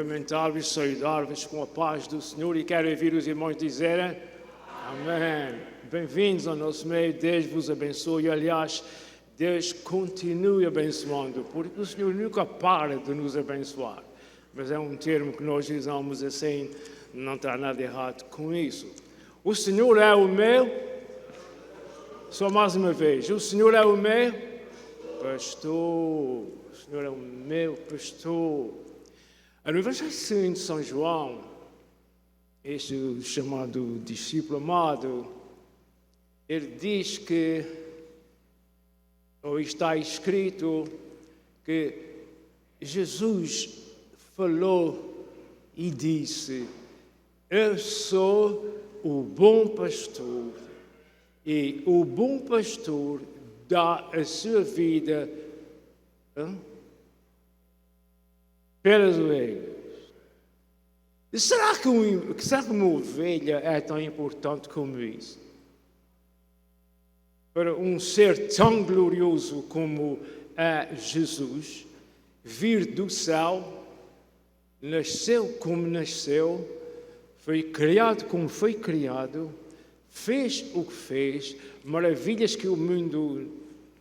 cumprimentar-vos, saudar-vos com a paz do Senhor e quero ouvir os irmãos dizerem amém. Bem-vindos ao nosso meio, Deus vos abençoe. Aliás, Deus continue abençoando, porque o Senhor nunca para de nos abençoar. Mas é um termo que nós usamos assim, não está nada errado com isso. O Senhor é o meu, só mais uma vez, o Senhor é o meu pastor. O Senhor é o meu pastor. No Evangelho de São João, este chamado discípulo amado, ele diz que, ou está escrito, que Jesus falou e disse: eu sou o bom pastor, e o bom pastor dá a sua vida pelas ovelhas. Será que uma ovelha é tão importante como isso? Para um ser tão glorioso como é Jesus, vir do céu, nasceu como nasceu, foi criado como foi criado, fez o que fez, maravilhas que o mundo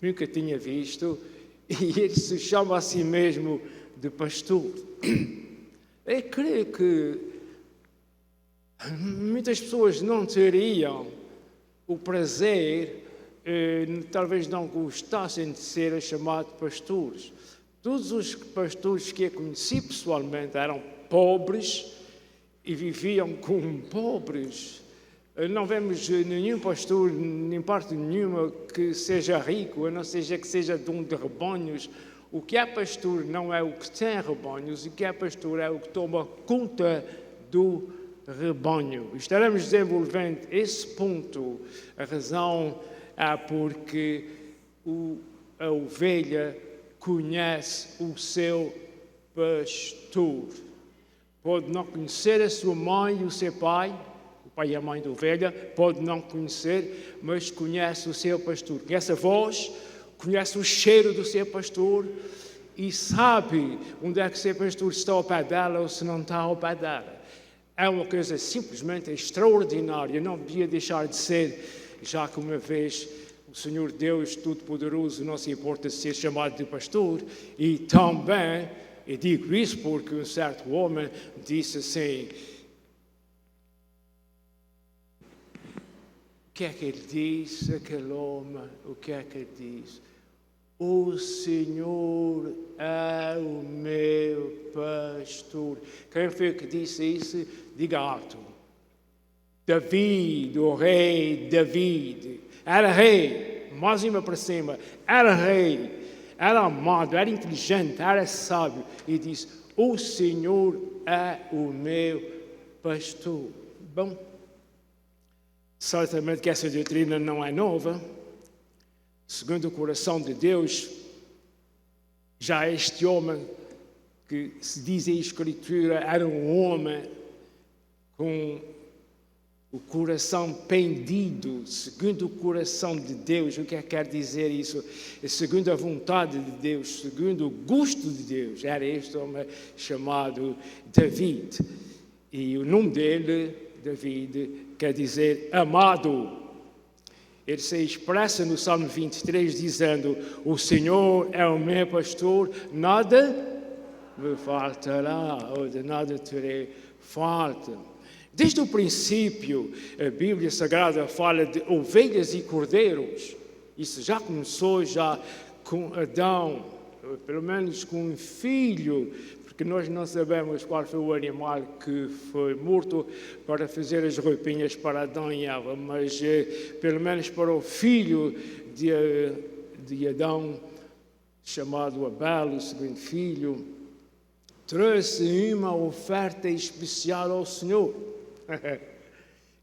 nunca tinha visto, e ele se chama a si mesmo de pastor. Eu creio que muitas pessoas não teriam o prazer, talvez não gostassem de ser chamados pastores. Todos os pastores que eu conheci pessoalmente eram pobres e viviam como pobres. Não vemos nenhum pastor, em parte nenhuma, que seja rico, a não ser que seja dono de rebanhos. O que é pastor não é o que tem rebanhos, o que é pastor é o que toma conta do rebanho. Estaremos desenvolvendo esse ponto. A razão é porque a ovelha conhece o seu pastor. Pode não conhecer a sua mãe e o seu pai, o pai e a mãe da ovelha, pode não conhecer, mas conhece o seu pastor. Conhece a voz, conhece o cheiro do seu pastor e sabe onde é que o seu pastor está ao pé dela ou se não está ao pé dela. É uma coisa simplesmente extraordinária, não devia deixar de ser, já que uma vez o Senhor Deus Todo-Poderoso não se importa de ser chamado de pastor, e também, eu digo isso porque um certo homem disse assim: o que é que ele disse, aquele homem? O que é que ele disse? O Senhor é o meu pastor. Quem foi que disse isso? Diga alto. David, o rei David. Era rei, mais uma para cima. Era rei, era amado, era inteligente, era sábio. E disse: o Senhor é o meu pastor. Bom, certamente que essa doutrina não é nova. Segundo o coração de Deus, já este homem, que se diz em Escritura, era um homem com o coração pendido, segundo o coração de Deus. O que é que quer dizer isso? Segundo a vontade de Deus, segundo o gosto de Deus. Era este homem chamado David. E o nome dele, David, quer dizer amado. Ele se expressa no Salmo 23 dizendo: o Senhor é o meu pastor, nada me faltará, ou de nada terei falta. Desde o princípio, a Bíblia Sagrada fala de ovelhas e cordeiros. Isso já começou já com Adão, pelo menos com um filho, porque nós não sabemos qual foi o animal que foi morto para fazer as roupinhas para Adão e Eva, mas pelo menos para o filho de Adão, chamado Abel, o segundo filho, trouxe uma oferta especial ao Senhor.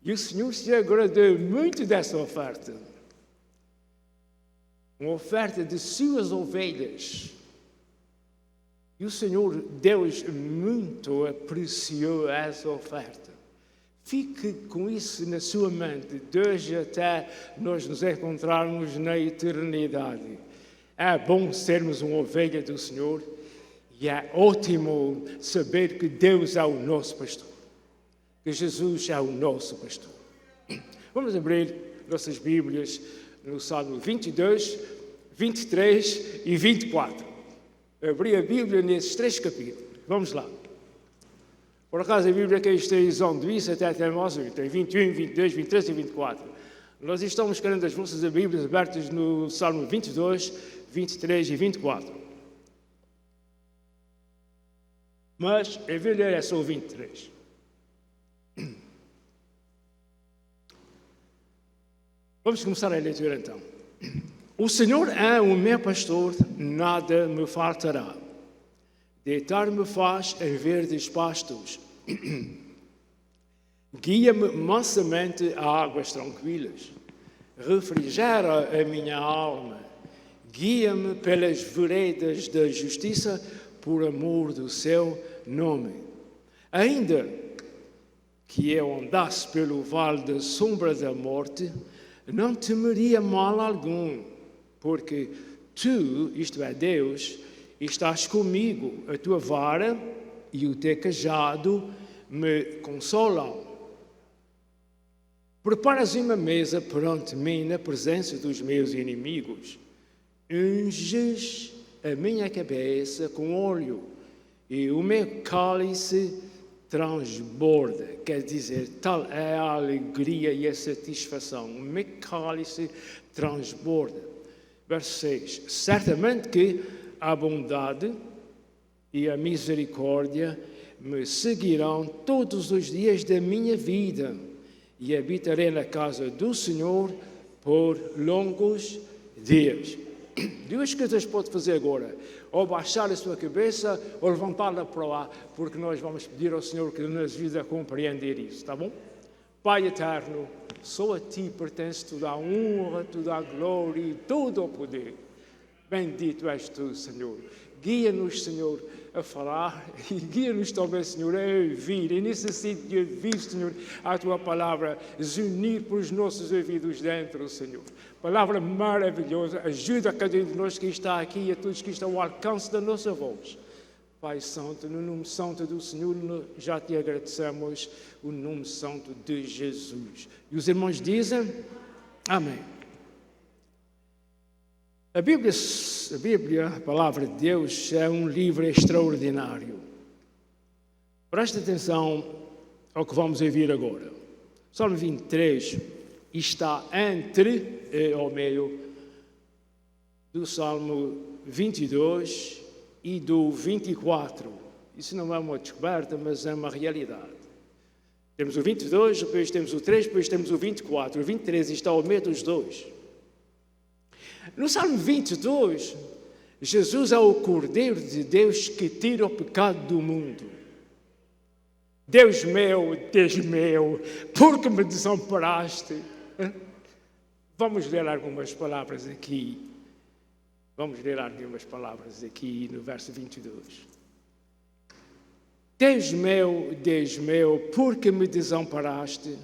E o Senhor se agradou muito dessa oferta. Uma oferta de suas ovelhas. E o Senhor Deus muito apreciou essa oferta. Fique com isso na sua mente, de hoje até nós nos encontrarmos na eternidade. É bom sermos uma ovelha do Senhor E é ótimo saber que Deus é o nosso pastor, que Jesus é o nosso pastor. Vamos abrir nossas Bíblias no Salmo 22, 23 e 24. Abri a Bíblia nesses 3 capítulos. Vamos lá. Por acaso a Bíblia que esteja onde isso até nós, tem 21, 22, 23 e 24. Nós estamos querendo as vossas Bíblias abertas no Salmo 22, 23 e 24. Mas a Bíblia é só o 23. Vamos começar a leitura então. O Senhor é o meu pastor, nada me faltará. Deitar-me faz em verdes pastos. Guia-me mansamente a águas tranquilas. Refrigera a minha alma. Guia-me pelas veredas da justiça, por amor do seu nome. Ainda que eu andasse pelo vale da sombra da morte, não temeria mal algum, porque tu, isto é Deus, estás comigo, a tua vara e o teu cajado me consolam. Preparas uma mesa perante mim na presença dos meus inimigos. Unges a minha cabeça com óleo e o meu cálice transborda. Quer dizer, tal é a alegria e a satisfação. O meu cálice transborda. Verso 6. Certamente que a bondade e a misericórdia me seguirão todos os dias da minha vida e habitarei na casa do Senhor por longos dias. Duas coisas pode fazer agora, ou baixar a sua cabeça ou levantá-la para lá, porque nós vamos pedir ao Senhor que nos ajude a compreender isso, tá bom? Pai eterno, só a Ti pertence toda a honra, toda a glória e todo o poder. Bendito és Tu, Senhor. Guia-nos, Senhor, a falar e guia-nos também, Senhor, a ouvir. E nesse sentido de ouvir, Senhor, a Tua palavra, unir por os nossos ouvidos dentro, Senhor. Palavra maravilhosa, ajuda a cada um de nós que está aqui e a todos que estão ao alcance da nossa voz. Pai Santo, no nome santo do Senhor, já Te agradecemos o nome santo de Jesus. E os irmãos dizem, amém. A Bíblia, a palavra de Deus, é um livro extraordinário. Preste atenção ao que vamos ouvir agora. Salmo 23 está ao meio do Salmo 22 e do 24. Isso não é uma descoberta, mas é uma realidade. Temos o 22, depois temos o 3, depois temos o 24. O 23 está ao meio dos dois. No Salmo 22, Jesus é o Cordeiro de Deus que tira o pecado do mundo. Deus meu, por que me desamparaste? Vamos ler algumas palavras aqui. Vamos ler algumas palavras aqui no verso 22. Deus meu, por que me desamparaste?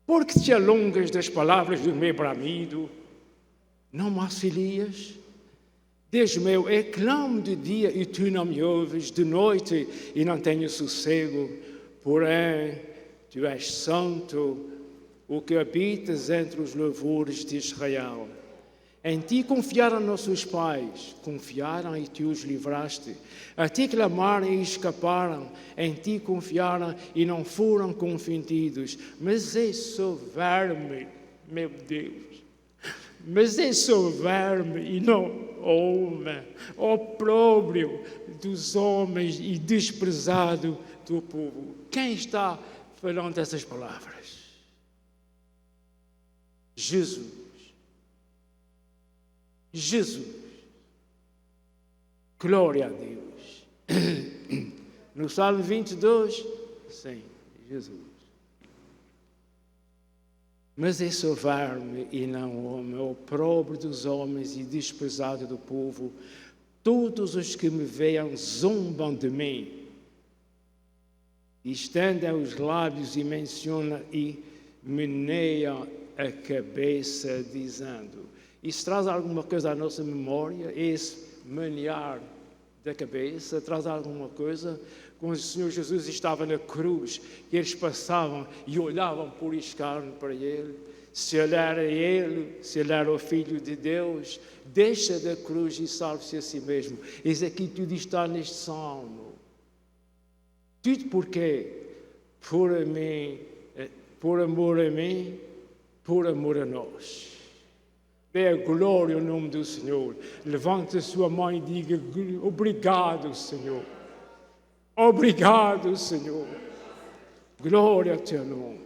Por que te alongas das palavras do meu bramido? Não me auxilias? Deus meu, eu clamo de dia e tu não me ouves, de noite e não tenho sossego. Porém, tu és santo, o que habitas entre os louvores de Israel. Em ti confiaram nossos pais, confiaram e tu os livraste. A ti clamaram e escaparam, em ti confiaram e não foram confundidos. Mas é só verme, meu Deus. Mas é só verme e não homem, opróbrio dos homens e desprezado do povo. Quem está falando essas palavras? Jesus. Glória a Deus. No Salmo 22, sim, Jesus. Mas é só verme e não homem, opróbrio dos homens e desprezado do povo. Todos os que me veem zombam de mim. Estendem os lábios e mencionam e meneiam a cabeça, dizendo. Isso traz alguma coisa à nossa memória, esse menear da cabeça, traz alguma coisa. Quando o Senhor Jesus estava na cruz, eles passavam e olhavam por escárnio para ele. Se ele era ele, se ele era o Filho de Deus, deixa da cruz e salve-se a si mesmo. Eis aqui tudo está neste salmo. Tudo porquê? Por mim, por amor a mim, por amor a nós. Dê a glória ao nome do Senhor. Levante a sua mão e diga: obrigado, Senhor. Obrigado, Senhor. Glória ao teu nome.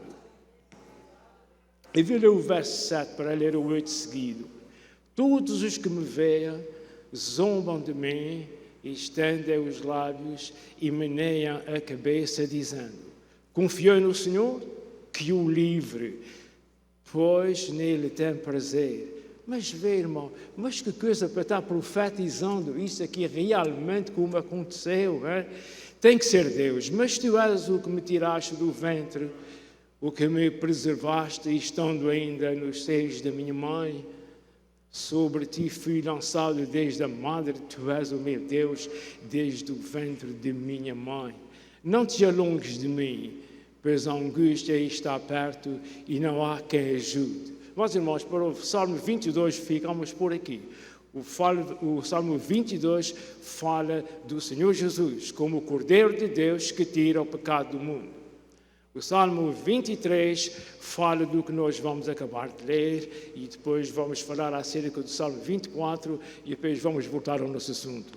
E vou ler o verso 7 para ler o 8 seguido. Todos os que me veem zombam de mim, estendem os lábios e meneiam a cabeça, dizendo: confiou no Senhor, que o livre, pois nele tem prazer. Mas vê, irmão, mas que coisa para estar profetizando isso aqui realmente como aconteceu, é? Tem que ser Deus. Mas tu és o que me tiraste do ventre, o que me preservaste, estando ainda nos seios da minha mãe. Sobre ti fui lançado desde a madre, tu és o meu Deus, desde o ventre de minha mãe. Não te alongues de mim, pois a angústia está perto e não há quem ajude. Meus irmãos, para o Salmo 22 ficamos por aqui. O Salmo 22 fala do Senhor Jesus como o Cordeiro de Deus que tira o pecado do mundo. O Salmo 23 fala do que nós vamos acabar de ler e depois vamos falar acerca do Salmo 24 e depois vamos voltar ao nosso assunto.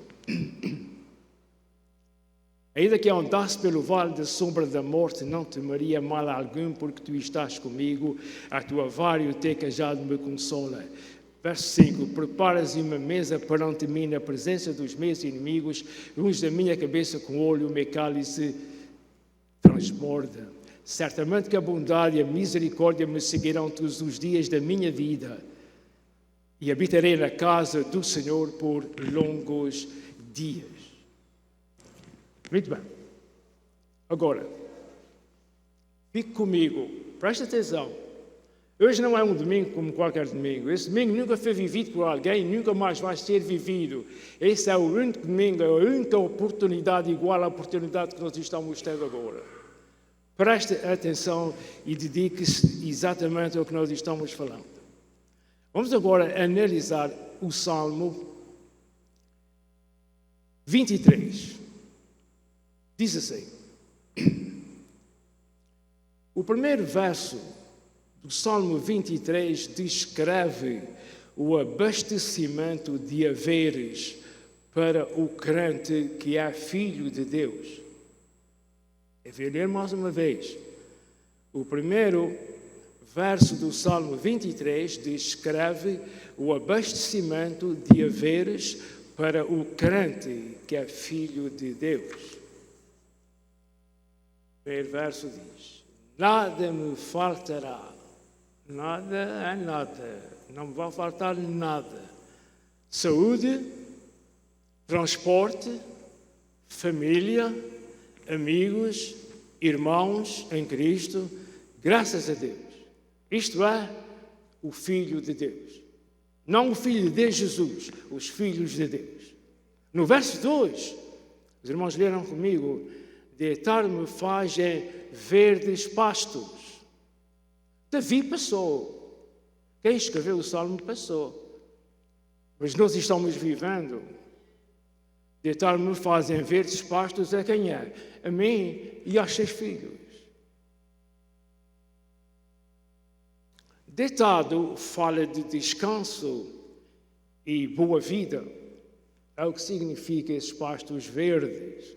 Ainda que andasse pelo vale da sombra da morte, não temeria mal algum, porque tu estás comigo, a tua vara e o teu cajado me consola. Verso 5, preparas uma mesa perante mim na presença dos meus inimigos, unges da minha cabeça com óleo, o meu cálice transborda. Certamente que a bondade e a misericórdia me seguirão todos os dias da minha vida e habitarei na casa do Senhor por longos dias. Muito bem. Agora, fique comigo, preste atenção. Hoje não é um domingo como qualquer domingo. Esse domingo nunca foi vivido por alguém, nunca mais vai ser vivido. Esse é o único domingo, é a única oportunidade igual à oportunidade que nós estamos tendo agora. Preste atenção e dedique-se exatamente ao que nós estamos falando. Vamos agora analisar o Salmo 23. Diz assim: o primeiro verso do Salmo 23 descreve o abastecimento de haveres para o crente que é filho de Deus. Eu vou ler mais uma vez. O primeiro verso do Salmo 23 descreve o abastecimento de haveres para o crente que é filho de Deus. O primeiro verso diz: nada me faltará. Nada é nada. Não me vai faltar nada. Saúde, transporte, família, amigos, irmãos em Cristo, graças a Deus. Isto é o Filho de Deus. Não o Filho de Deus, Jesus, os filhos de Deus. No verso 2, os irmãos leram comigo: deitar-me faz em verdes pastos. Davi passou. Quem escreveu o Salmo passou. Mas nós estamos vivendo. Deitar-me faz em verdes pastos a quem é? A mim e aos seus filhos. Deitado fala de descanso e boa vida. É o que significa esses pastos verdes.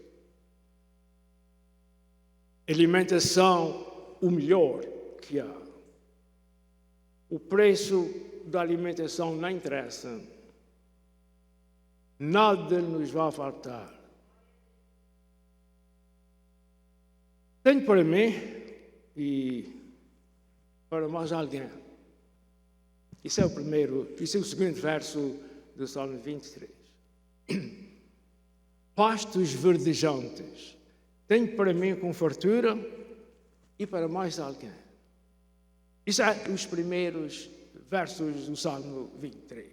Alimentação, o melhor que há. O preço da alimentação não interessa. Nada nos vai faltar. Tenho para mim e para mais alguém. Isso é o segundo verso do Salmo 23. Pastos verdejantes. Tenho para mim com fartura e para mais alguém. Isso é os primeiros versos do Salmo 23.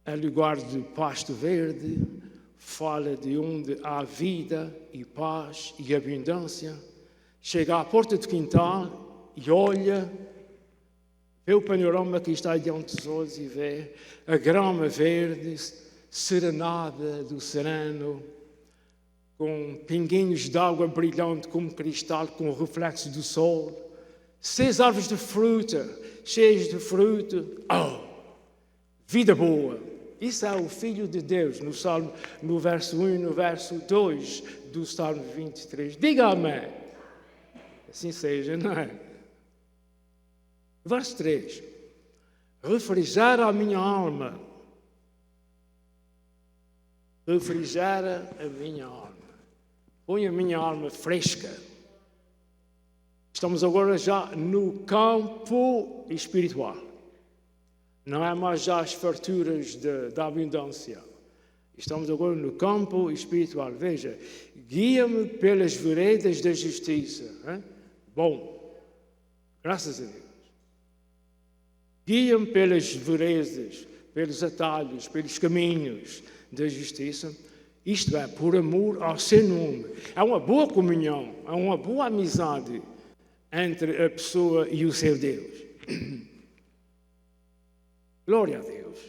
em lugar de pasto verde, fala de onde há vida e paz e abundância. Chega à porta do quintal e olha, vê o panorama que está diante dos olhos e vê a grama verde, serenada do sereno, com pinguinhos de água brilhante como cristal, com o reflexo do sol. 6 árvores de fruta, cheias de fruta. Oh, vida boa. Isso é o Filho de Deus, no Salmo, no verso 1 e no verso 2 do Salmo 23. Diga amém. Assim seja, não é? Verso 3. Refrigera a minha alma. Refrigera a minha alma. Põe a minha alma fresca. Estamos agora já no campo espiritual. Não é mais já as farturas da abundância. Estamos agora no campo espiritual. Veja, guia-me pelas veredas da justiça. Hein? Bom, graças a Deus. Guia-me pelas veredas, pelos atalhos, pelos caminhos da justiça. Isto é, por amor ao seu nome. Há uma boa comunhão, há uma boa amizade entre a pessoa e o seu Deus. Glória a Deus.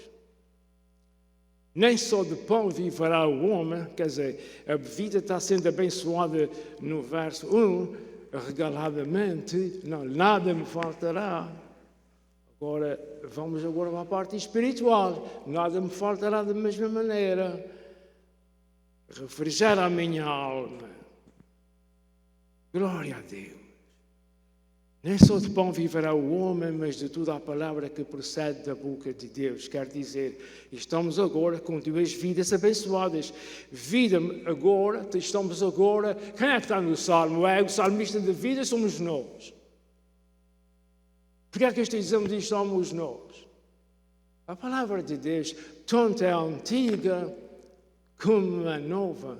Nem só de pão viverá o homem, quer dizer, a vida está sendo abençoada no verso 1, regaladamente, não, nada me faltará. Agora, vamos agora para a parte espiritual. Nada me faltará da mesma maneira. Refrigera a minha alma. Glória a Deus. Nem só de pão viverá o homem, mas de toda a palavra que procede da boca de Deus. Quer dizer, estamos agora com 2 vidas abençoadas. Vida agora, estamos agora... Quem é que está no Salmo? É o salmista da vida, somos nós. Porque é que dizemos isto somos nós? A palavra de Deus, tanto é antiga como é nova.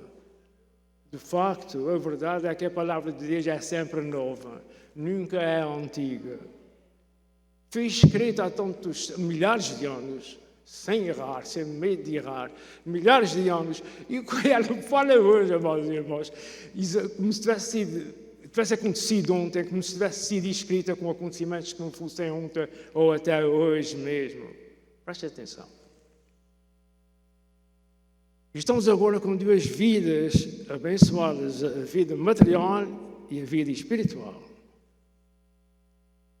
De facto, a verdade é que a palavra de Deus é sempre nova. Nunca é antiga. Foi escrita há tantos milhares de anos, sem errar, sem medo de errar, milhares de anos, e o que ela fala hoje, meus irmãos, como se tivesse acontecido ontem, como se tivesse sido escrita com acontecimentos que não fossem ontem ou até hoje mesmo. Preste atenção. Estamos agora com 2 vidas abençoadas, a vida material e a vida espiritual.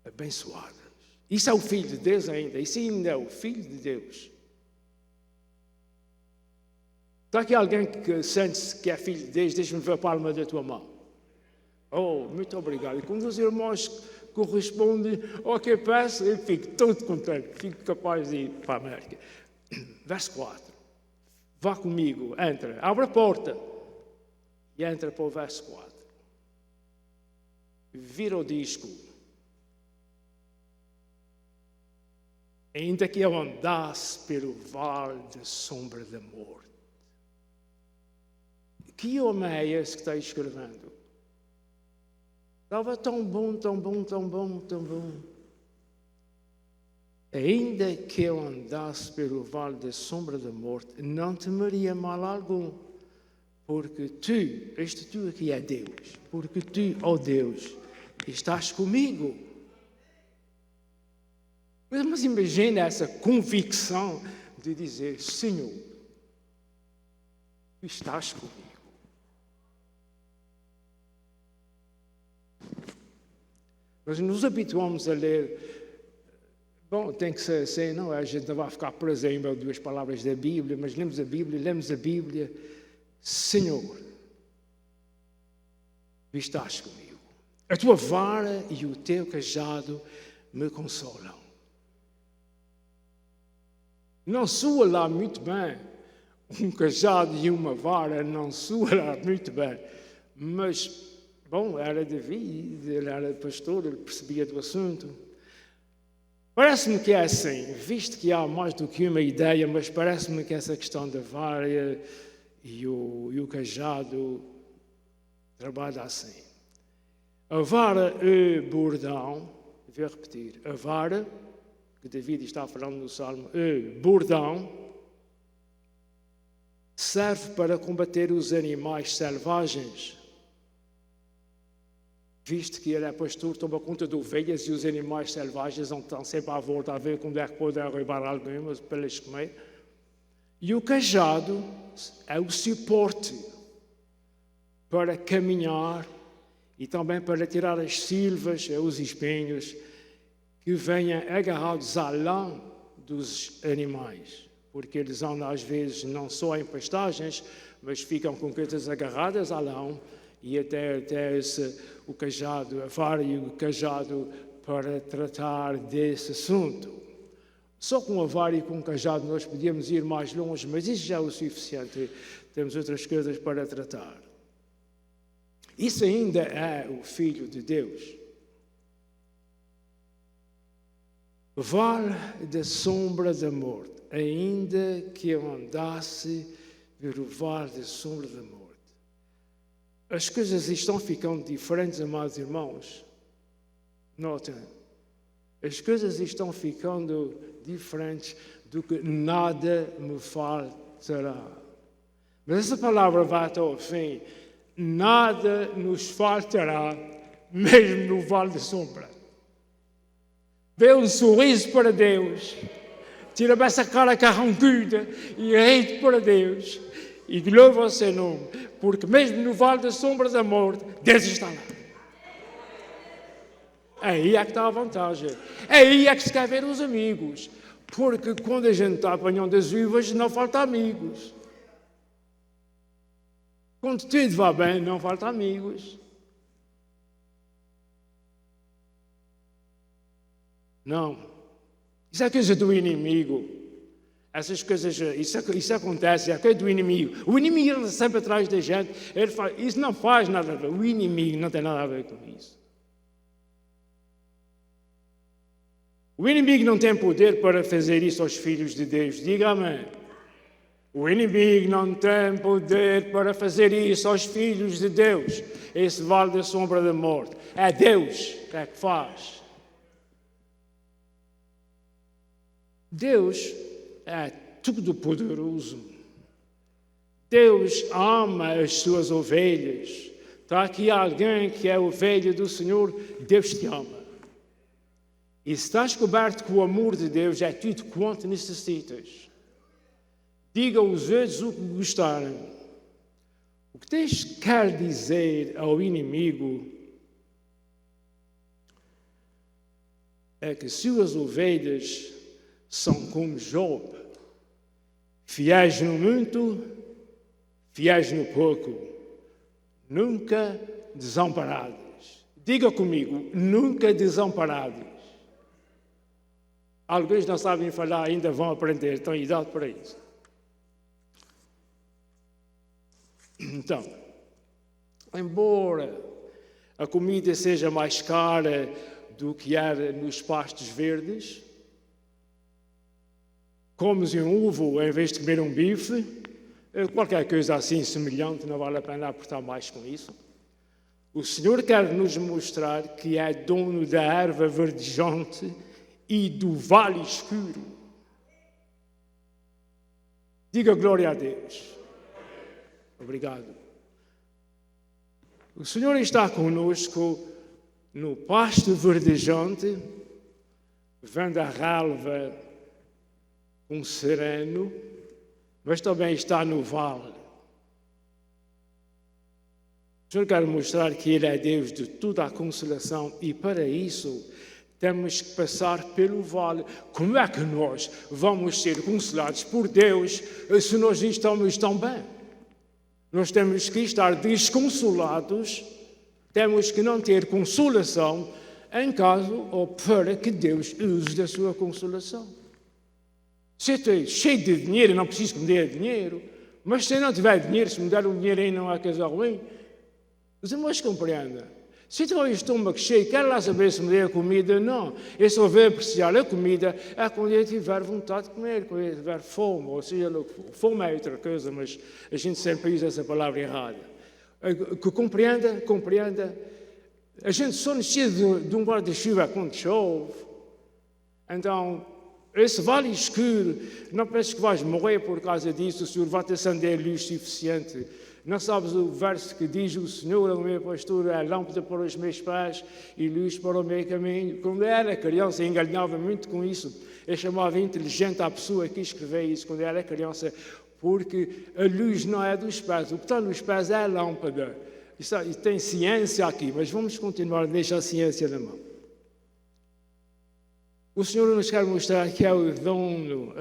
Abençoadas. Isso é o Filho de Deus ainda. Isso ainda é o Filho de Deus. Está aqui alguém que sente-se que é Filho de Deus? Deixa-me ver a palma da tua mão. Oh, muito obrigado. E quando os irmãos correspondem ao que eu peço, eu fico todo contente. Fico capaz de ir para a América. Verso 4. Vá comigo, entra. Abre a porta. E entra para o verso 4. Vira o disco. Ainda que eu andasse pelo vale da sombra da morte. Que homem é esse que está escrevendo? Estava tão bom, tão bom, tão bom, tão bom. Ainda que eu andasse pelo vale da sombra da morte, não temeria mal algum. Porque tu, este tu aqui é Deus, porque tu, ó Deus, estás comigo. Mas imagina essa convicção de dizer, Senhor, tu estás comigo. Nós nos habituamos a ler, bom, tem que ser assim, não, a gente não vai ficar preso em 2 palavras da Bíblia, mas lemos a Bíblia, Senhor, tu estás comigo. A tua vara e o teu cajado me consolam. Não soa lá muito bem, um cajado e uma vara não soa lá muito bem, mas, bom, era Davi, ele era pastor, ele percebia do assunto. Parece-me que é assim, visto que há mais do que uma ideia, mas parece-me que essa questão da vara e o cajado trabalha assim. A vara é bordão, vou repetir, a vara, que Davi está falando no Salmo, é bordão, serve para combater os animais selvagens. Visto que ele é pastor, toma conta de ovelhas e os animais selvagens não estão sempre à volta a ver quando é que podem roubar algumas para eles comer. E o cajado é o suporte para caminhar e também para tirar as silvas, os espinhos que venham agarrados à lã dos animais. Porque eles andam às vezes não só em pastagens, mas ficam com coisas agarradas à lã e até o cajado, a vara e o cajado para tratar desse assunto. Só com a vara e com o cajado nós podíamos ir mais longe, mas isso já é o suficiente. Temos outras coisas para tratar. Isso ainda é o Filho de Deus. Vale da sombra da morte, ainda que eu andasse pelo vale da sombra da morte. As coisas estão ficando diferentes, amados irmãos. Notem, as coisas estão ficando diferentes do que nada me faltará. Mas essa palavra vai até ao fim. Nada nos faltará, mesmo no vale da sombra. Dê um sorriso para Deus. Tira-me essa cara carrancuda e ri para Deus. E louva o seu nome, porque mesmo no vale da sombra da morte, Deus está lá. Aí é que está a vantagem. Aí é que se quer ver os amigos. Porque quando a gente está apanhando as uvas, não falta amigos. Quando tudo vai bem, não falta amigos. Não. Isso é coisa do inimigo. Essas coisas, isso acontece, é coisa do inimigo. O inimigo anda sempre atrás da gente. Ele faz, isso não faz nada a ver. O inimigo não tem nada a ver com isso. O inimigo não tem poder para fazer isso aos filhos de Deus. Diga amém. O inimigo não tem poder para fazer isso aos filhos de Deus. Esse vale da sombra da morte. É Deus que é que faz. Deus é tudo poderoso. Deus ama as suas ovelhas. Está aqui alguém que é ovelha do Senhor, Deus te ama. E se estás coberto com o amor de Deus, é tudo quanto necessitas. Diga aos outros o que gostarem. O que tens quer dizer ao inimigo é que suas ovelhas são como Job, fiéis no muito, fiéis no pouco, nunca desamparados. Diga comigo, nunca desamparados. Alguns não sabem falar, ainda vão aprender, estão em idade para isso. Então, embora a comida seja mais cara do que era nos pastos verdes, comes um ovo em vez de comer um bife, qualquer coisa assim semelhante, não vale a pena apertar mais com isso. O Senhor quer nos mostrar que é dono da erva verdejante e do vale escuro. Diga glória a Deus. Obrigado. O Senhor está conosco no pasto verdejante, vendo a relva com sereno, mas também está no vale. O Senhor quer mostrar que Ele é Deus de toda a consolação e para isso temos que passar pelo vale. Como é que nós vamos ser consolados por Deus se nós estamos tão bem? Nós temos que estar desconsolados, temos que não ter consolação em caso ou para que Deus use da sua consolação. Se eu estou cheio de dinheiro, não preciso que me dê dinheiro, mas se eu não tiver dinheiro, se me der um dinheiro aí não há coisa ruim. Os irmãos compreendem. Se eu tenho o estômago cheio, quero lá saber se me dê a comida, não. Eu só vou apreciar a comida quando eu tiver vontade de comer, quando eu tiver fome, ou seja, fome é outra coisa, mas a gente sempre usa essa palavra errada. Que compreenda. A gente só necessita de um guarda-chuva quando chove. Então, esse vale escuro, não penses que vais morrer por causa disso, o Senhor vai te acender luz suficiente. Não sabes o verso que diz: o Senhor é o meu pastor, é a lâmpada para os meus pés e luz para o meu caminho. Quando eu era criança, enganava muito com isso. Eu chamava inteligente a pessoa que escreveu isso quando eu era criança, porque a luz não é dos pés, o que está nos pés é a lâmpada. Isso tem ciência aqui, mas vamos continuar a deixar a ciência na mão. O Senhor nos quer mostrar que é o dono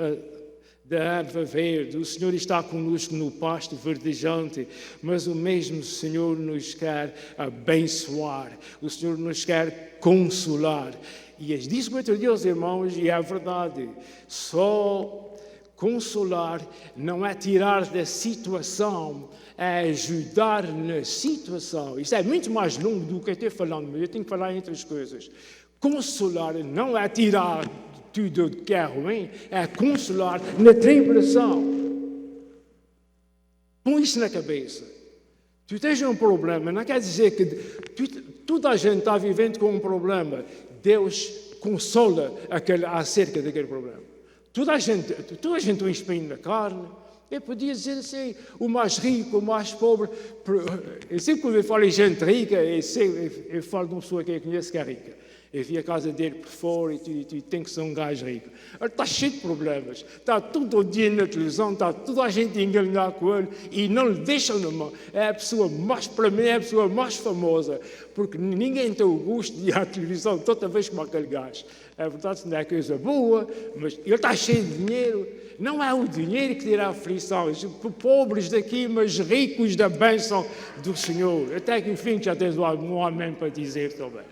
da erva verde. O Senhor está conosco no pasto verdejante, mas o mesmo Senhor nos quer abençoar. O Senhor nos quer consolar. E diz muito Deus, irmãos, e é verdade. Só consolar não é tirar da situação, é ajudar na situação. Isso é muito mais longo do que eu estou falando, mas eu tenho que falar entre as coisas. Consolar não é tirar tudo que é ruim, é consolar na tribulação. Põe isso na cabeça. Tu tens um problema, não quer dizer que toda a gente está vivendo com um problema. Deus consola acerca daquele problema. Toda a gente tem um espinho na carne. Eu podia dizer assim, o mais rico, o mais pobre. Eu sempre quando eu falo em gente rica, eu falo de uma pessoa que eu conheço que é rica. Eu vi a casa dele por fora e tu tem que ser um gajo rico. Ele está cheio de problemas. Está todo o dia na televisão, está toda a gente a enganar com ele e não lhe deixam na mão. É a pessoa mais, para mim, é a pessoa mais famosa, porque ninguém tem o gosto de ir à televisão toda vez como aquele gajo. É verdade, não é coisa boa, mas ele está cheio de dinheiro. Não é o dinheiro que tira a aflição. Pobres daqui, mas ricos da bênção do Senhor. Até que, enfim, já tens um amém para dizer também.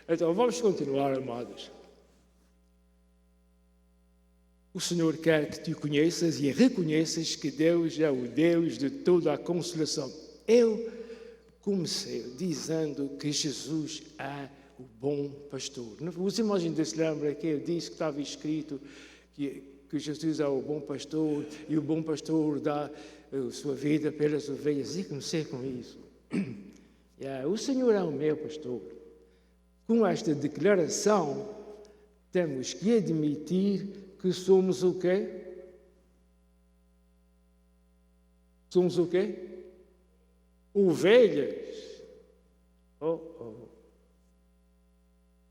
Então, vamos continuar, amados. O Senhor quer que tu conheças e reconheças que Deus é o Deus de toda a consolação. Eu comecei dizendo que Jesus é o bom pastor. Os irmãos ainda se lembram que eu disse que estava escrito que Jesus é o bom pastor e o bom pastor dá a sua vida pelas ovelhas. E comecei com isso. O Senhor é o meu pastor. Com esta declaração, temos que admitir que somos o quê? Somos o quê? Ovelhas.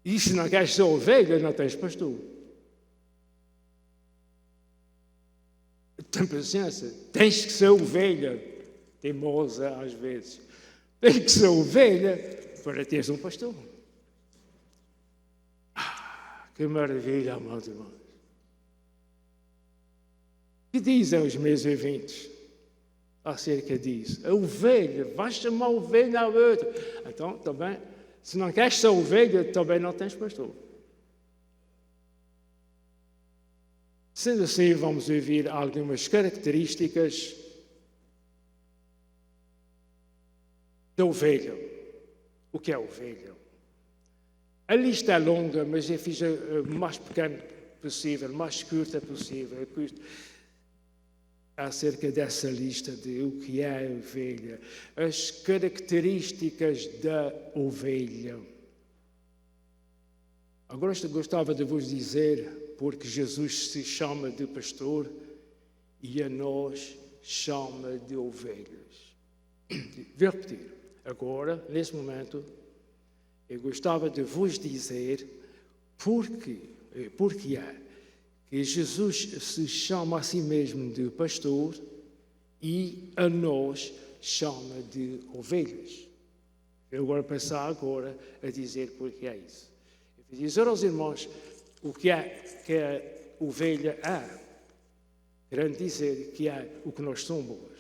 E se não queres ser ovelha, não tens pastor. Tem paciência. Tens que ser ovelha. Teimosa às vezes. Tens que ser ovelha para teres um pastor. Que maravilha, amados irmãos. O que dizem os meus ouvintes acerca disso? A ovelha, vais chamar a ovelha a outra. Então, também, se não queres ser ovelha, também não tens pastor. Sendo assim, vamos ouvir algumas características da ovelha. O que é ovelha? A lista é longa, mas eu fiz o mais pequeno possível, mais curta possível, acerca dessa lista de o que é a ovelha, as características da ovelha. Agora eu gostava de vos dizer, porque Jesus se chama de pastor e a nós chama de ovelhas. Vou repetir. Agora, nesse momento, eu gostava de vos dizer porque é que Jesus se chama a si mesmo de pastor e a nós chama de ovelhas. Eu agora passar a dizer porque é isso. Eu vou dizer aos irmãos o que é que a ovelha é. Querendo dizer que é o que nós somos.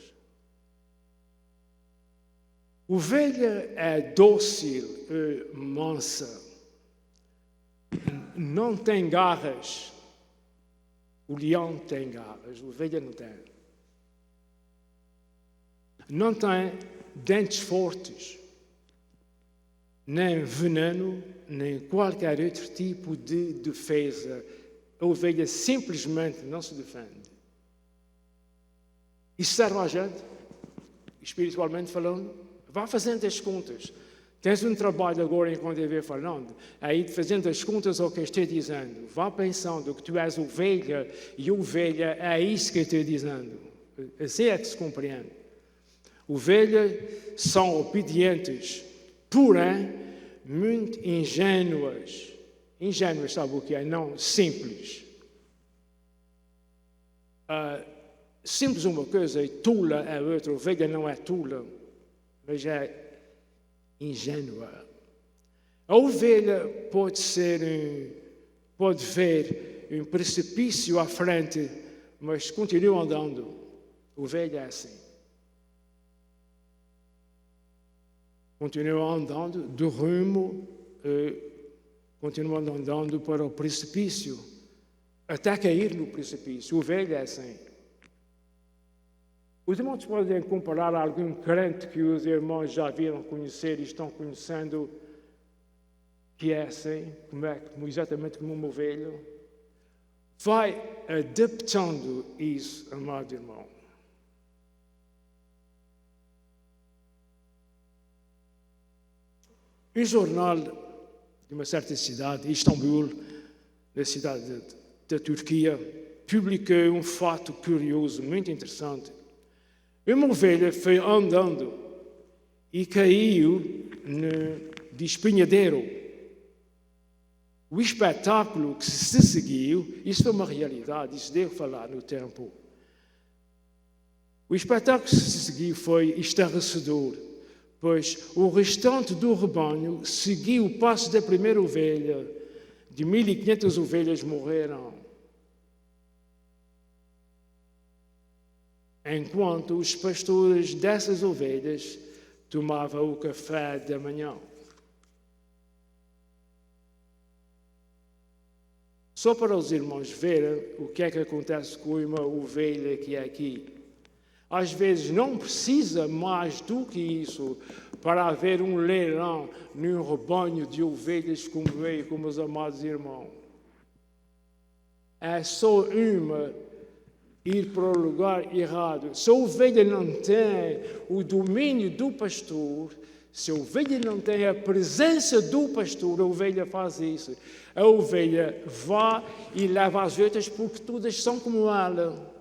Ovelha é dócil, mansa, não tem garras. O leão tem garras, a ovelha não tem. Não tem dentes fortes, nem veneno, nem qualquer outro tipo de defesa. A ovelha simplesmente não se defende. Isso serve a gente, espiritualmente falando. Vá fazendo as contas. Tens um trabalho agora enquanto eu vou falando, aí fazendo as contas ao que eu estou dizendo, vá pensando que tu és ovelha e ovelha é isso que eu estou dizendo. Assim é que se compreende. Ovelhas são obedientes, porém muito ingênuas. Ingênuas, sabe o que é? Não simples. Simples uma coisa e tula é outra. Ovelha não é tula, mas é ingênua. A ovelha pode ver um precipício à frente, mas continua andando. A ovelha é assim. Continua andando do rumo, continua andando para o precipício, até cair no precipício. A ovelha é assim. Os irmãos podem comparar a algum crente que os irmãos já viram conhecer e estão conhecendo, que é assim, exatamente como uma ovelha. Vai adaptando isso, amado irmão. Um jornal de uma certa cidade, Istambul, na cidade da Turquia, publicou um fato curioso, muito interessante. Uma ovelha foi andando e caiu no despenhadeiro. O espetáculo que se seguiu, isso foi uma realidade, isso devo falar no tempo. O espetáculo que se seguiu foi estarrecedor, pois o restante do rebanho seguiu o passo da primeira ovelha. De 1.500 ovelhas morreram. Enquanto os pastores dessas ovelhas tomavam o café da manhã. Só para os irmãos verem o que é que acontece com uma ovelha que é aqui. Às vezes não precisa mais do que isso para haver um leilão num rebanho de ovelhas como eu, como os amados irmãos. É só uma ir para o lugar errado. Se a ovelha não tem o domínio do pastor, se a ovelha não tem a presença do pastor, a ovelha faz isso. A ovelha vai e leva as outras porque todas são como ela.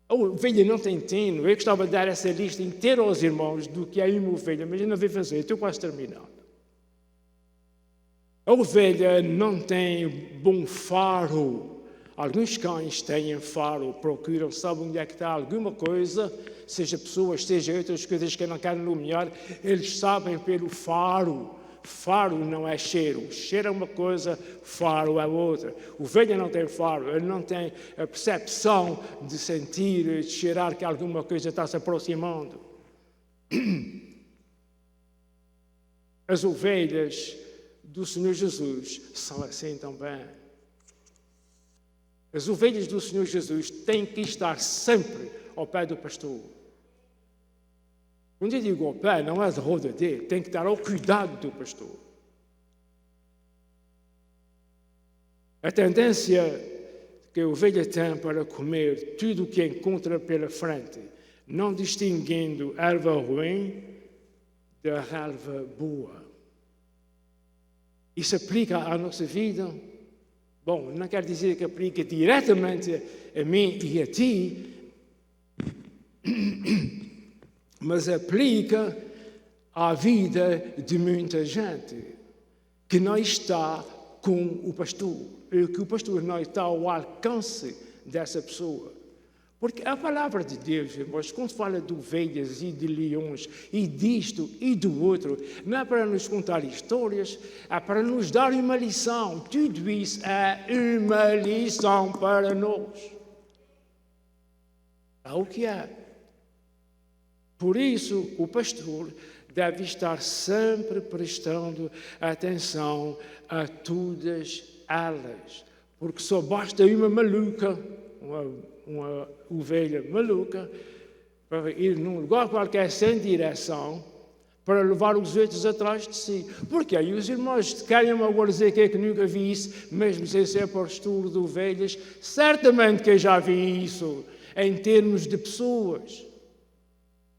A ovelha não tem tino. Eu gostava de dar essa lista inteira aos irmãos do que é uma ovelha, mas eu não vou fazer, estou quase terminando. A ovelha não tem bom faro. Alguns cães têm faro, procuram, sabem onde é que está alguma coisa, seja pessoas, seja outras coisas que eu não quero nomear, eles sabem pelo faro. Faro não é cheiro. Cheiro é uma coisa, faro é outra. Ovelha não tem faro, ele não tem a percepção de sentir, de cheirar que alguma coisa está se aproximando. As ovelhas do Senhor Jesus são assim também. As ovelhas do Senhor Jesus têm que estar sempre ao pé do pastor. Quando eu digo ao pé, não é de roda dele, tem que estar ao cuidado do pastor. A tendência que a ovelha tem para comer tudo o que encontra pela frente, não distinguindo erva ruim da erva boa. Isso aplica à nossa vida. Bom, não quer dizer que aplica diretamente a mim e a ti, mas aplica à vida de muita gente que não está com o pastor, que o pastor não está ao alcance dessa pessoa. Porque a palavra de Deus, irmãos, quando fala de ovelhas e de leões, e disto e do outro, não é para nos contar histórias, é para nos dar uma lição. Tudo isso é uma lição para nós. É o que é. Por isso, o pastor deve estar sempre prestando atenção a todas elas. Porque só basta uma maluca, uma ovelha maluca, para ir num lugar qualquer sem direção, para levar os outros atrás de si. Porque aí os irmãos querem agora dizer que é que nunca vi isso, mesmo sem ser pastor de ovelhas, certamente que eu já vi isso, em termos de pessoas.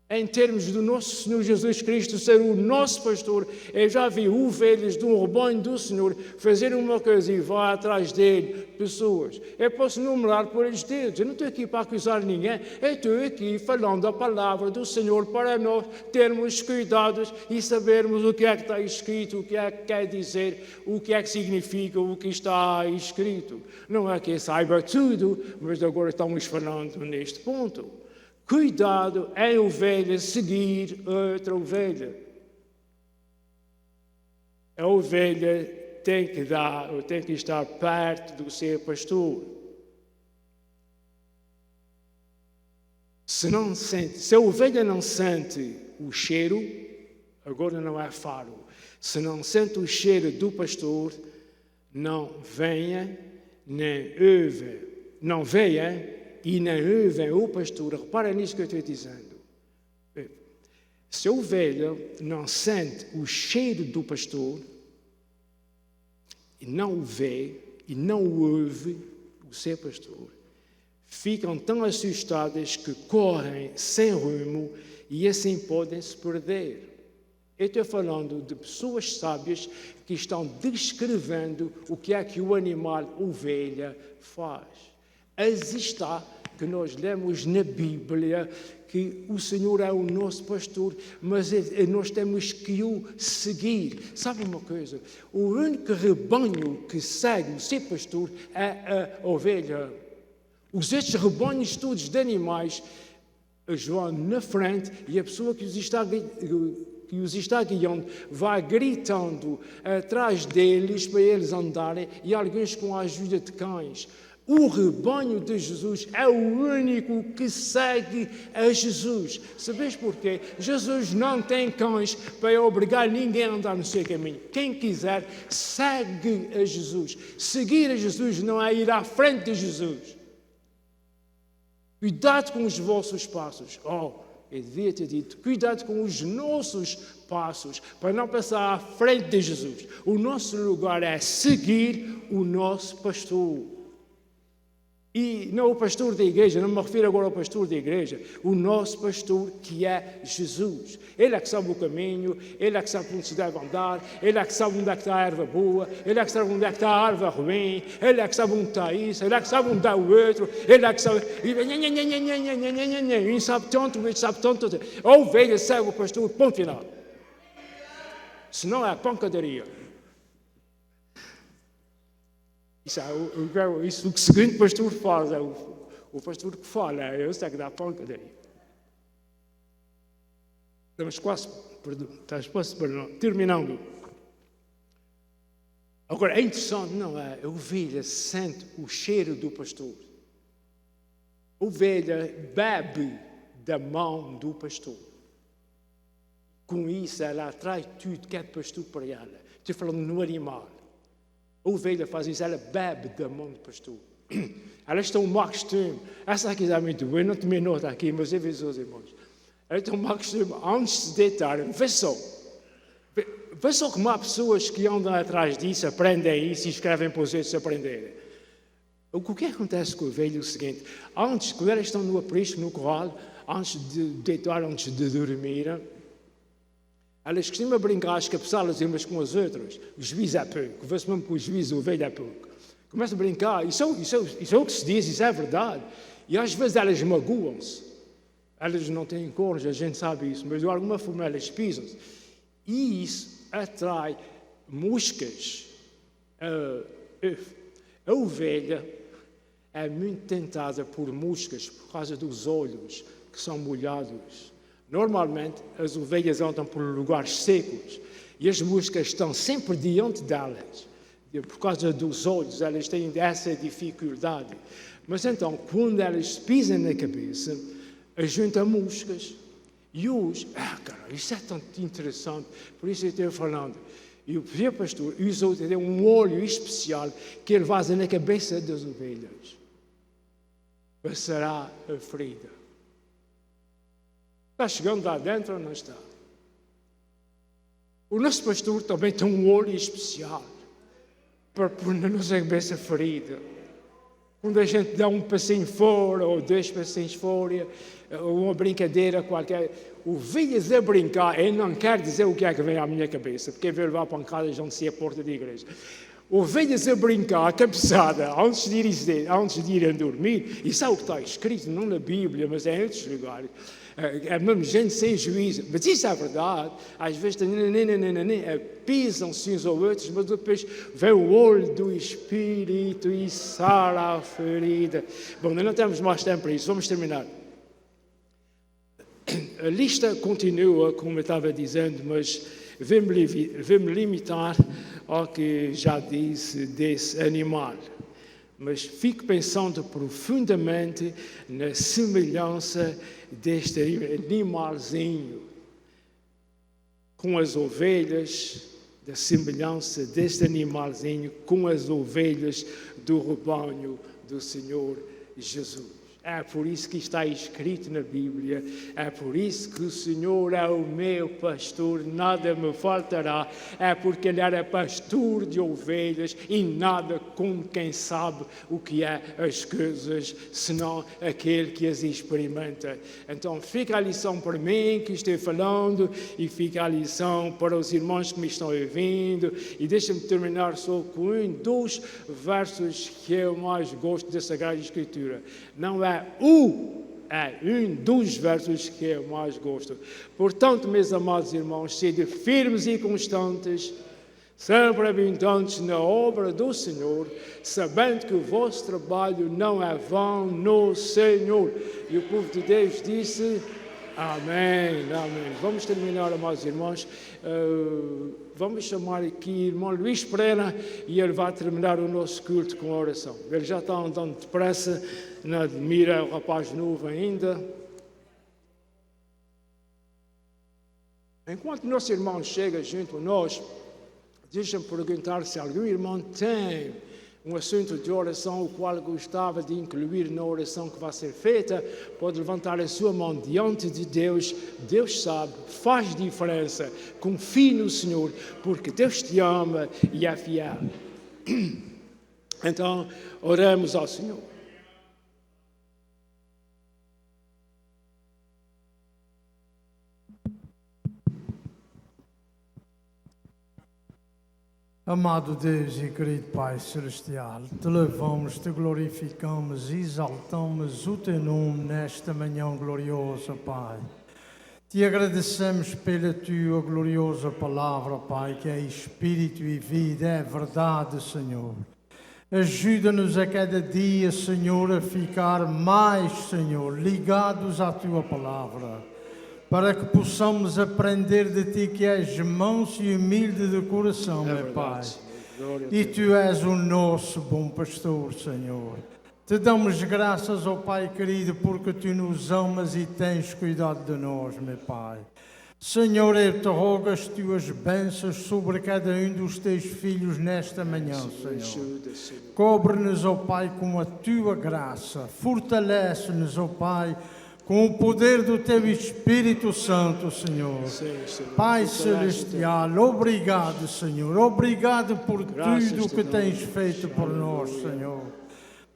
em termos do nosso Senhor Jesus Cristo ser o nosso pastor. Eu já vi ovelhas de um rebanho do Senhor fazerem uma coisa e vá atrás dele pessoas. Eu posso numerar por eles dedos. Eu não estou aqui para acusar ninguém. Eu estou aqui falando a palavra do Senhor para nós termos cuidados e sabermos o que é que está escrito, o que é que quer dizer, o que é que significa o que está escrito. Não é que eu saiba tudo, mas agora estamos falando neste ponto. Cuidado em ovelha seguir outra ovelha. A ovelha tem que estar perto do seu pastor. Se a ovelha não sente o cheiro, agora não é faro. Se não sente o cheiro do pastor, não venha, nem ouve, não venha e nem ouvem o pastor. Repara nisso que eu estou dizendo. Se a ovelha não sente o cheiro do pastor, e não o vê, e não ouve o seu pastor, ficam tão assustadas que correm sem rumo e assim podem se perder. Eu estou falando de pessoas sábias que estão descrevendo o que é que o animal ovelha faz. Assim está que nós lemos na Bíblia que o Senhor é o nosso pastor, mas nós temos que o seguir. Sabe uma coisa? O único rebanho que segue o seu pastor é a ovelha. Os outros rebanhos todos de animais vão na frente e a pessoa que os está guiando vai gritando atrás deles para eles andarem, e alguns com a ajuda de cães. O rebanho de Jesus é o único que segue a Jesus. Sabes porquê? Jesus não tem cães para obrigar ninguém a andar no seu caminho. Quem quiser, segue a Jesus. Seguir a Jesus não é ir à frente de Jesus. Cuidado com os vossos passos. Eu devia ter dito, cuidado com os nossos passos, para não passar à frente de Jesus. O nosso lugar é seguir o nosso pastor. E não o pastor da igreja, não me refiro agora ao pastor da igreja, o nosso pastor que é Jesus. Ele é que sabe o caminho, ele é que sabe onde se deve andar, ele é que sabe onde é que está a erva boa, ele é que sabe onde é que está a erva ruim, ele é que sabe onde está isso, ele é que sabe onde está o outro, ele é que sabe... E sabe tanto, ele sabe tanto. A ovelha segue o pastor, ponto final. Senão é pancadaria. Isso o que o segundo pastor faz, é o pastor que fala, eu sei que dá pancadaria. Estamos quase terminando. Agora, é interessante, não é? A ovelha sente o cheiro do pastor. A ovelha bebe da mão do pastor. Com isso, ela atrai tudo que é de pastor para ela. Estou falando no animal. A ovelha faz isso, ela bebe da mão do pastor. Elas têm um mau costume. Essa aqui é muito boa, eu não tomei nota aqui, mas eu vejo os irmãos. Elas têm um mau costume, antes de se deitarem, vê só como há pessoas que andam atrás disso, aprendem isso e escrevem para os outros aprenderem. O que acontece com a ovelha é o seguinte: antes, quando elas estão no aprisco, no curral, antes de deitar, antes de dormir, elas costumam brincar, escapuçá-las umas com as outras. O juízo é pouco. Vê-se mesmo que o juízo da ovelha é pouco. Começam a brincar. Isso é o que se diz, isso é verdade. E às vezes elas magoam-se. Elas não têm cornos, a gente sabe isso, mas de alguma forma elas pisam-se. E isso atrai moscas. A ovelha é muito tentada por moscas por causa dos olhos que são molhados. Normalmente, as ovelhas andam por lugares secos e as moscas estão sempre diante delas. Por causa dos olhos, elas têm essa dificuldade. Mas então, quando elas pisam na cabeça, ajuntam moscas e isso é tão interessante. Por isso eu estou falando. E o pastor usou um óleo especial que ele vaza na cabeça das ovelhas. Passará a ferida. Está chegando lá dentro ou não está? O nosso pastor também tem um óleo especial para pôr na nossa cabeça ferida. Quando a gente dá um passinho fora, ou 2 passinhos fora, ou uma brincadeira qualquer, ovelhas a brincar, eu não quero dizer o que é que vem à minha cabeça, porque vai levar pancadas onde se é a porta da igreja. Ovelhas a brincar, a cabeçada, antes de irem dormir, isso é o que está escrito, não na Bíblia, mas é em outros lugares. É mesmo gente sem juízo. Mas isso é verdade. Às vezes pisam-se uns aos outros, mas depois vem o olho do Espírito e sara a ferida. Bom, não temos mais tempo para isso. Vamos terminar. A lista continua, como eu estava dizendo, mas vou-me limitar ao que já disse desse animal. Mas fico pensando profundamente na semelhança deste animalzinho com as ovelhas, da semelhança deste animalzinho com as ovelhas do rebanho do Senhor Jesus. É por isso que está escrito na Bíblia, é por isso que o Senhor é o meu pastor, nada me faltará, é porque Ele era pastor de ovelhas e nada como quem sabe o que é as coisas, senão aquele que as experimenta. Então fica a lição para mim que estou falando e fica a lição para os irmãos que me estão ouvindo, e deixa-me terminar só com dos versos que eu mais gosto da Sagrada Escritura. Não é um dos versos que eu mais gosto. Portanto, meus amados irmãos, sede firmes e constantes, sempre abundantes na obra do Senhor, sabendo que o vosso trabalho não é vão no Senhor. E o povo de Deus disse: amém, amém. Vamos terminar, amados irmãos. Vamos chamar aqui o irmão Luís Pereira e ele vai terminar o nosso culto com a oração. Ele já está andando depressa, não admira o rapaz novo ainda. Enquanto o nosso irmão chega junto a nós, deixa-me perguntar se algum irmão tem um assunto de oração o qual gostava de incluir na oração que vai ser feita. Pode levantar a sua mão diante de Deus. Deus sabe, faz diferença. Confie no Senhor, porque Deus te ama e é fiel. Então, oramos ao Senhor. Amado Deus e querido Pai Celestial, te louvamos, te glorificamos, exaltamos o teu nome nesta manhã gloriosa, Pai. Te agradecemos pela tua gloriosa palavra, Pai, que é Espírito e vida, é verdade, Senhor. Ajuda-nos a cada dia, Senhor, a ficar mais, Senhor, ligados à tua palavra, para que possamos aprender de Ti, que és manso e humilde de coração, meu Pai. E Tu és o nosso bom pastor, Senhor. Te damos graças, ó Pai querido, porque Tu nos amas e tens cuidado de nós, meu Pai. Senhor, eu te rogo as Tuas bênçãos sobre cada um dos Teus filhos nesta manhã, Senhor. Cobre-nos, ó Pai, com a Tua graça. Fortalece-nos, ó Pai, com o poder do Teu Espírito Santo, Senhor. Pai Celestial, obrigado, Senhor. Obrigado por tudo o que tens feito por nós, Senhor.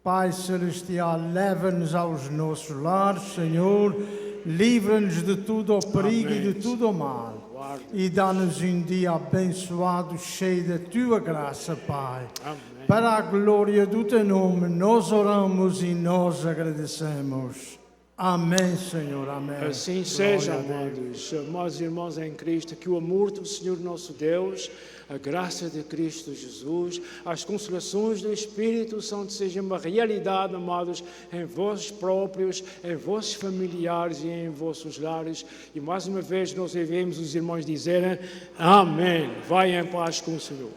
Pai Celestial, leva-nos aos nossos lares, Senhor. Livra-nos de tudo o perigo e de tudo o mal. E dá-nos um dia abençoado, cheio da Tua graça, Pai. Para a glória do Teu nome, nós oramos e nós agradecemos. Amém, Senhor, amém. Assim seja, amados, amados irmãos em Cristo, que o amor do Senhor nosso Deus, a graça de Cristo Jesus, as consolações do Espírito Santo sejam uma realidade, amados, em vós próprios, em vossos familiares e em vossos lares. E mais uma vez nós ouvimos os irmãos dizerem: amém. Vai em paz com o Senhor.